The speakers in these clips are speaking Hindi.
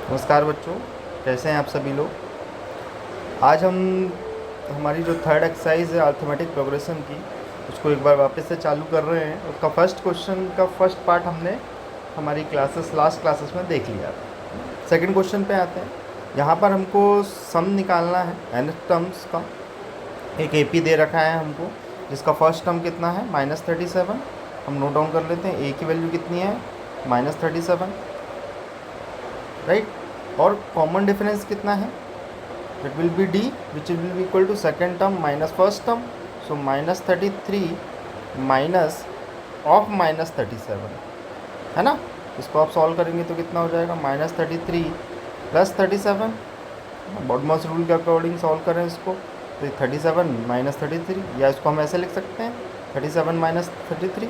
नमस्कार बच्चों, कैसे हैं आप सभी लोग। आज हम हमारी जो थर्ड एक्सरसाइज है अर्थमेटिक प्रोग्रेशन की, उसको एक बार वापस से चालू कर रहे हैं। उसका फर्स्ट क्वेश्चन का फर्स्ट पार्ट हमने हमारी लास्ट क्लासेस में देख लिया था। सेकंड क्वेश्चन पे आते हैं। यहाँ पर हमको सम निकालना है एन टर्म्स का। एक एपी दे रखा है हमको, जिसका फर्स्ट टर्म कितना है -37। हम नोट डाउन कर लेते हैं। ए की वैल्यू कितनी है -37, राइट। और कॉमन डिफरेंस कितना है, it will be D which will be equal to second term minus first term. So -33 minus of -37, है ना। इसको आप सॉल्व करेंगे तो कितना हो जाएगा -33 प्लस 37। बॉडमॉस रूल के अकॉर्डिंग सॉल्व करें इसको तो 37 -33, या इसको हम ऐसे लिख सकते हैं 37 - 33।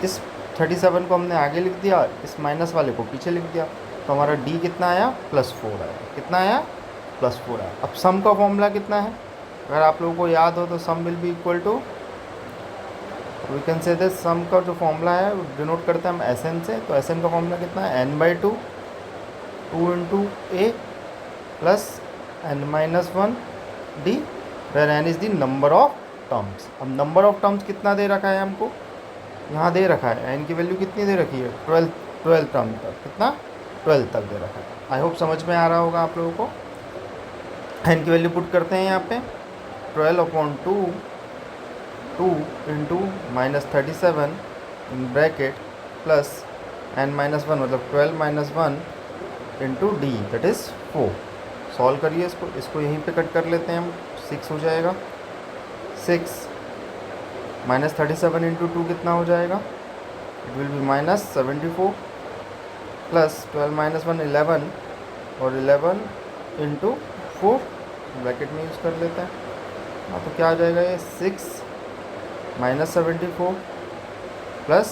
इस 37 को हमने आगे लिख दिया, इस माइनस वाले को पीछे लिख दिया, तो हमारा डी कितना आया +4 आया। कितना आया +4 आया। अब सम का फॉर्मूला कितना है, अगर आप लोगों को याद हो तो sum will be equal to, we can say this, sum का जो फॉर्मूला है वो डिनोट करते हैं हम एस एन से। तो एस एन का फॉर्मूला कितना है n/2 2 into A plus n-1 D, where n is the number of terms. अब नंबर ऑफ टर्म्स कितना दे रखा है हमको, यहाँ दे रखा है n की वैल्यू कितनी दे रखी है 12 टर्म तक। कितना 12 तक दे रखा है। आई होप समझ में आ रहा होगा आप लोगों को। n की वैल्यू पुट करते हैं यहाँ पे 12/2 2 into -37 in bracket plus n-1, मतलब 12 - 1 into D, that is 4। Solve करिए इसको यहीं पे कट कर लेते हैं हम, 6 हो जाएगा। 6 -37 इंटू 2 कितना हो जाएगा, इट विल बी -74 प्लस 12 - 1 11, और 11 इंटू 4 ब्रैकेट में यूज़ कर लेते हैं। हाँ, तो क्या आ जाएगा ये 6 -74 प्लस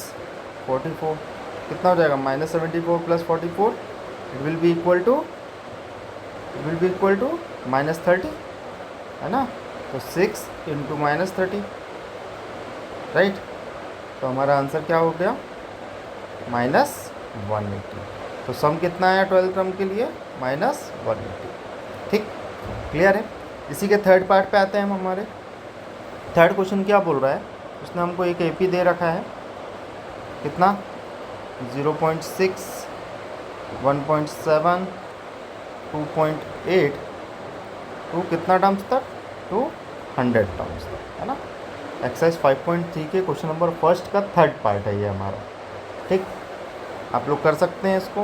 44, कितना हो जाएगा -74 plus 44, it will be equal to -30, है ना। तो 6 इंटू -30, राइट। तो हमारा आंसर क्या हो गया -180। तो सम कितना आया 12 टर्म के लिए -180। ठीक, क्लियर है। इसी के थर्ड पार्ट पे आते हैं हम। हमारे थर्ड क्वेश्चन क्या बोल रहा है, उसने हमको एक एपी दे रखा है, कितना 0.6 1.7 2.8 टू कितना टर्म्स तक, टू 100 टर्म्स तक, है ना। एक्सरसाइज 5.3 के क्वेश्चन नंबर फर्स्ट का थर्ड पार्ट है ये हमारा। ठीक, आप लोग कर सकते हैं इसको।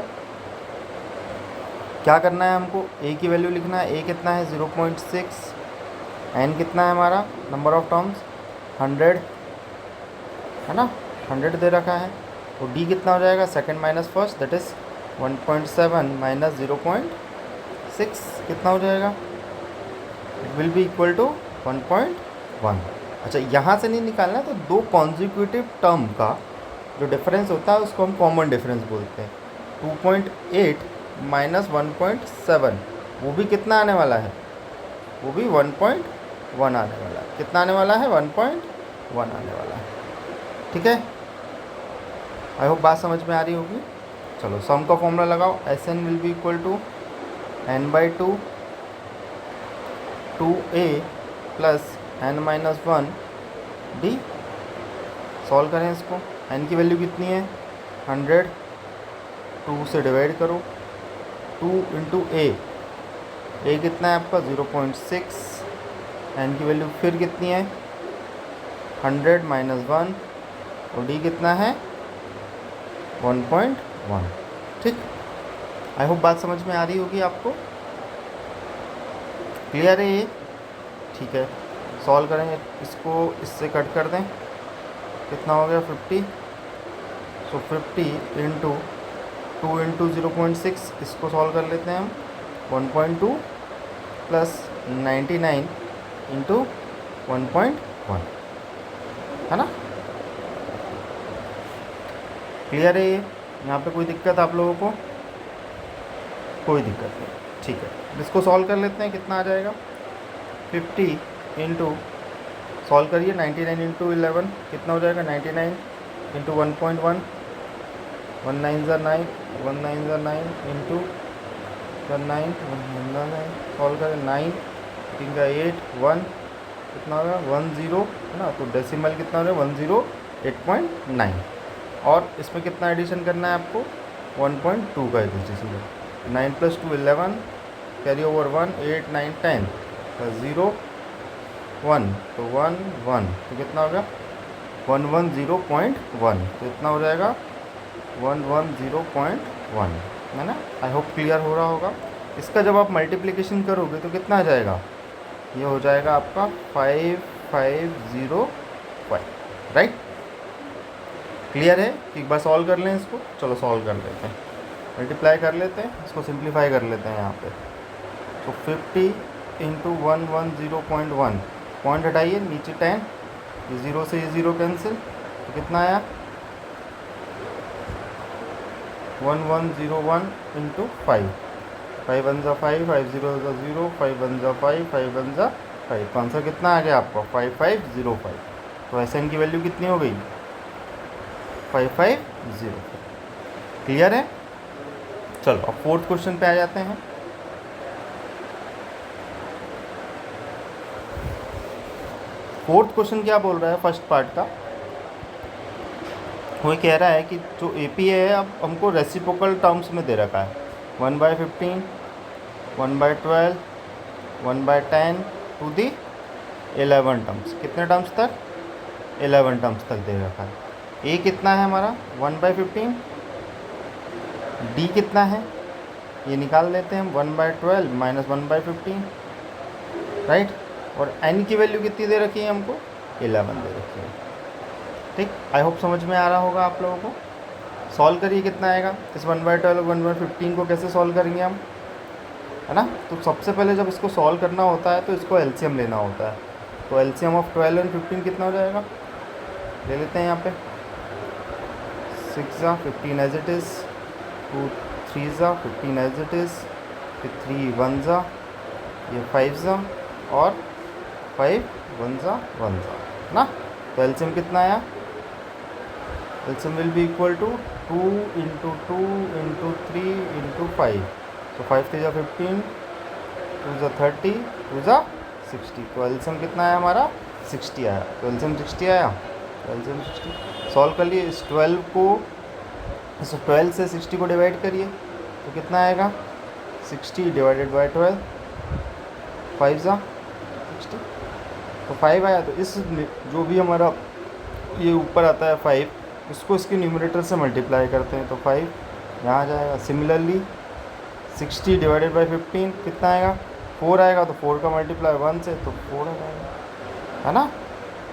क्या करना है हमको, ए की वैल्यू लिखना है। ए कितना है 0.6, एन कितना है हमारा नंबर ऑफ टर्म्स 100, है ना, 100 दे रखा है। तो डी कितना हो जाएगा second minus first, that is 1.7 minus 0.6, कितना हो जाएगा, it will be equal to 1.1। अच्छा, यहाँ से नहीं निकालना है, तो दो कॉन्जिक्यूटिव टर्म का जो डिफरेंस होता है उसको हम कॉमन डिफरेंस बोलते हैं। 2.8 माइनस 1.7, वो भी कितना आने वाला है, वो भी 1.1 आने वाला है। कितना आने वाला है 1.1 आने वाला है। ठीक है, आई होप बात समझ में आ रही होगी। चलो सम का फॉर्मूला लगाओ। S N will be equal to n/2 2a plus n-1 D. Solve करें इसको। n की वैल्यू कितनी है 100, 2 से डिवाइड करो, 2 इंटू a कितना है आपका 0.6, n की वैल्यू फिर कितनी है 100 माइनस 1, और d कितना है 1.1। ठीक, आई होप बात समझ में आ रही होगी आपको। क्लियर है ये, ठीक है। सॉल्व करेंगे इसको, इससे कट कर दें, कितना हो गया 50। सो 50 इंटू 2 इंटू 0.6, इसको सॉल्व कर लेते हैं हम, 1.2 प्लस 99 इंटू 1.1, है ना। क्लियर है ये, यहाँ पे कोई दिक्कत आप लोगों को, कोई दिक्कत नहीं, ठीक है। इसको सॉल्व कर लेते हैं, कितना आ जाएगा 50 इंटू, सॉल्व करिए 99 इंटू 11, कितना हो जाएगा 99 इंटू 1.1, 1 9 ज़ा 9, 1 9 ज़ा 9 इंटू 9 सॉल्व करें, 9 3 का 8 1 कितना होगा 10 है ना, तो डेसिमल कितना हो रहा है 108.9, और इसमें कितना एडिशन करना है आपको 1.2 का एडिशन, 9 + 2 11, कैरी ओवर 1 8 9 10 0 1, तो 1 1, तो कितना हो गया 110.1, तो इतना हो जाएगा 110.1, है ना। आई होप क्लियर हो रहा होगा। इसका जब आप मल्टीप्लिकेशन करोगे तो कितना आ जाएगा, ये हो जाएगा आपका 5505, राइट। क्लियर है कि एक बार सॉल्व कर लें इसको, चलो सॉल्व कर लेते हैं, मल्टीप्लाई कर लेते हैं, इसको सिंप्लीफाई कर लेते हैं यहाँ पे। तो 50 × 110.1, पॉइंट हटाइए नीचे 10, ये 0 से ये 0 कैंसिल, तो कितना आया 1101 × 5, 5 1 ज़ा 5, 5 0 ज़ा 0, 5 1 ज़ा 5, 5 1 ज़ा 5, तो आंसर कितना आ गया आपका 5505। तो SN की वैल्यू कितनी हो गई 5505। क्लियर है। चलो अब फोर्थ क्वेश्चन पे आ जाते हैं। फोर्थ क्वेश्चन क्या बोल रहा है, फर्स्ट पार्ट का वो कह रहा है कि जो AP है अब हमको रेसिप्रोकल टर्म्स में दे रखा है, 1/15, 1/12, 1/10 टू दी 11 टर्म्स। कितने टर्म्स तक 11 टर्म्स तक दे रखा है। A कितना है हमारा 1/15, D कितना है ये निकाल लेते हैं हम 1/12 - 1/15, राइट। और N की वैल्यू कितनी दे रखी है हमको 11 दे रखी है। ठीक, आई होप समझ में आ रहा होगा आप लोगों को। सॉल्व करिए कितना आएगा इस 1/12 और 1/15 को कैसे सॉल्व करेंगे हम, है ना। तो सबसे पहले जब इसको सॉल्व करना होता है तो इसको LCM लेना होता है। तो LCM ऑफ 12 और 15 कितना हो जाएगा, ले लेते हैं यहाँ पे 6 ज़ा 15 एज इट इज़, 2 3 ज़ा 15 एज इट इज़, फिर 3 1 ज़ा, ये 5 ज़ा और 5 1 ज़ा 1 ज़ा ना। तो LCM कितना आया, LCM will be equal to 2 × 2 × 3 × 5, तो 5 3 ज़ा 15, 2 ज़ा 30, 2 ज़ा 60, तो LCM कितना आया हमारा 60 आया। तो LCM 60 आया, तो LCM 60 सॉल्व कर लिए। इस 12 को, इस 12 से 60 को डिवाइड करिए तो कितना आएगा 60 / 12, 5 ज़ा 60, तो 5 आया। तो इस जो भी हमारा ये ऊपर आता है 5, इसको इसके न्यूमरेटर से मल्टीप्लाई करते हैं तो 5 यहाँ आ जाएगा। सिमिलरली 60 / 15 कितना आएगा 4 आएगा, तो 4 का मल्टीप्लाई 1 से तो 4 आ जाएगा, है ना।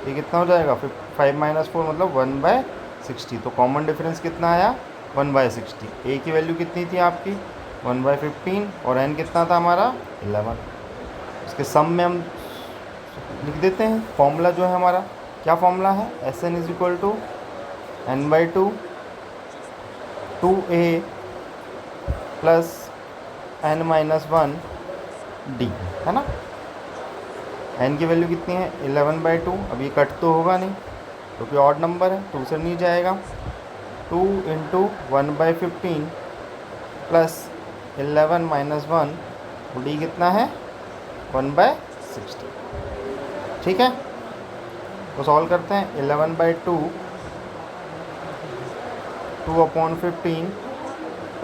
ये कितना हो जाएगा 5 - 4 मतलब 1/60, तो कॉमन डिफरेंस कितना आया 1/60। A की वैल्यू कितनी थी आपकी 1/15 और N कितना था हमारा 11। इसके सम में हम लिख देते हैं फॉर्मूला जो है हमारा, क्या फॉर्मूला है SN = n/2 2A + n - 1 D, है ना। N की वैल्यू कितनी है 11/2, अब ये कट तो होगा नहीं क्योंकि ऑड नंबर है, 2 से नहीं जाएगा। 2 × 1/15 + 11 - 1, D कितना है 1/60। ठीक है, तो सॉल्व करते हैं 11/2 2/15 +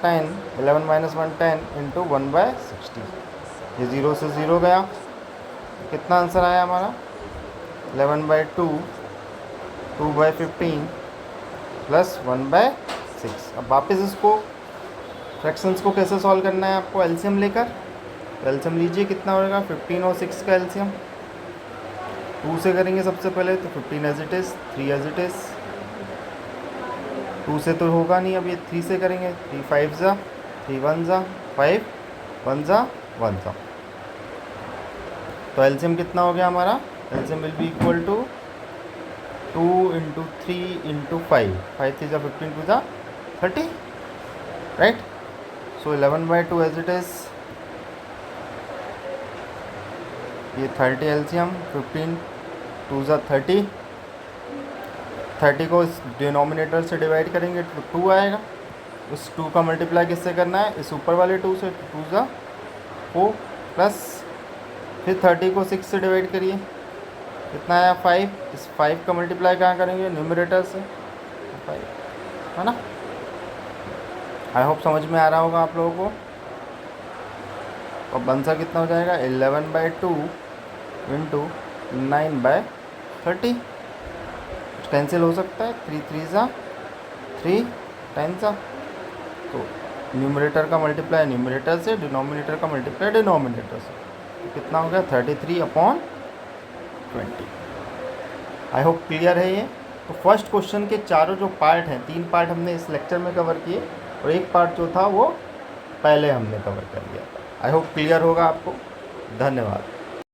10, 11 - 1 10 × 1/60, ये 0 से 0 गया, कितना आंसर आया हमारा 11/2 2/15 + 1/6। अब वापस इसको फ्रैक्शंस को कैसे सॉल्व करना है आपको LCM लेकर, तो LCM लीजिए कितना होगा 15 और 6 का LCM 2 से करेंगे सबसे पहले, तो 15 as it is, 3 as it is, 2 से तो होगा नहीं, अब ये 3 से करेंगे, 3 5 ज़ा, 3 1 ज़ा, 5 1 ज़ा 1 ज़ा, तो LCM कितना हो गया हमारा, LCM will be equal to 2 × 3 × 5, 5 3 ज़ा 15, 2 ज़ा 30, right. So 11/2 as it is, ये 30 LCM, 15 2 ज़ा 30, 30 को इस डिनोमिनेटर से डिवाइड करेंगे तो 2 आएगा, उस 2 का मल्टीप्लाई किससे करना है, इस ऊपर वाले 2 से, 2 ज़ा 4 प्लस फिर 30 को 6 से डिवाइड करिए, कितना आया 5। इस 5 का मल्टीप्लाई कहाँ करेंगे, न्यूमरेटर से 5, है ना। आई होप समझ में आ रहा होगा आप लोगों को। अब आंसर कितना हो जाएगा, 11/2 इंटू 9/30। कुछ कैंसिल हो सकता है, 3 3 ज़ा 3 10 ज़ा, तो न्यूमरेटर का मल्टीप्लाई न्यूमरेटर से, डिनोमिनेटर का मल्टीप्लाई डिनोमिनेटर से, तो कितना हो गया 33/20। आई होप क्लियर है ये। तो फर्स्ट क्वेश्चन के चारों जो पार्ट हैं, 3 पार्ट हमने इस लेक्चर में कवर किए और एक पार्ट जो था वो पहले हमने कवर कर लिया। आई होप क्लियर होगा आपको। धन्यवाद।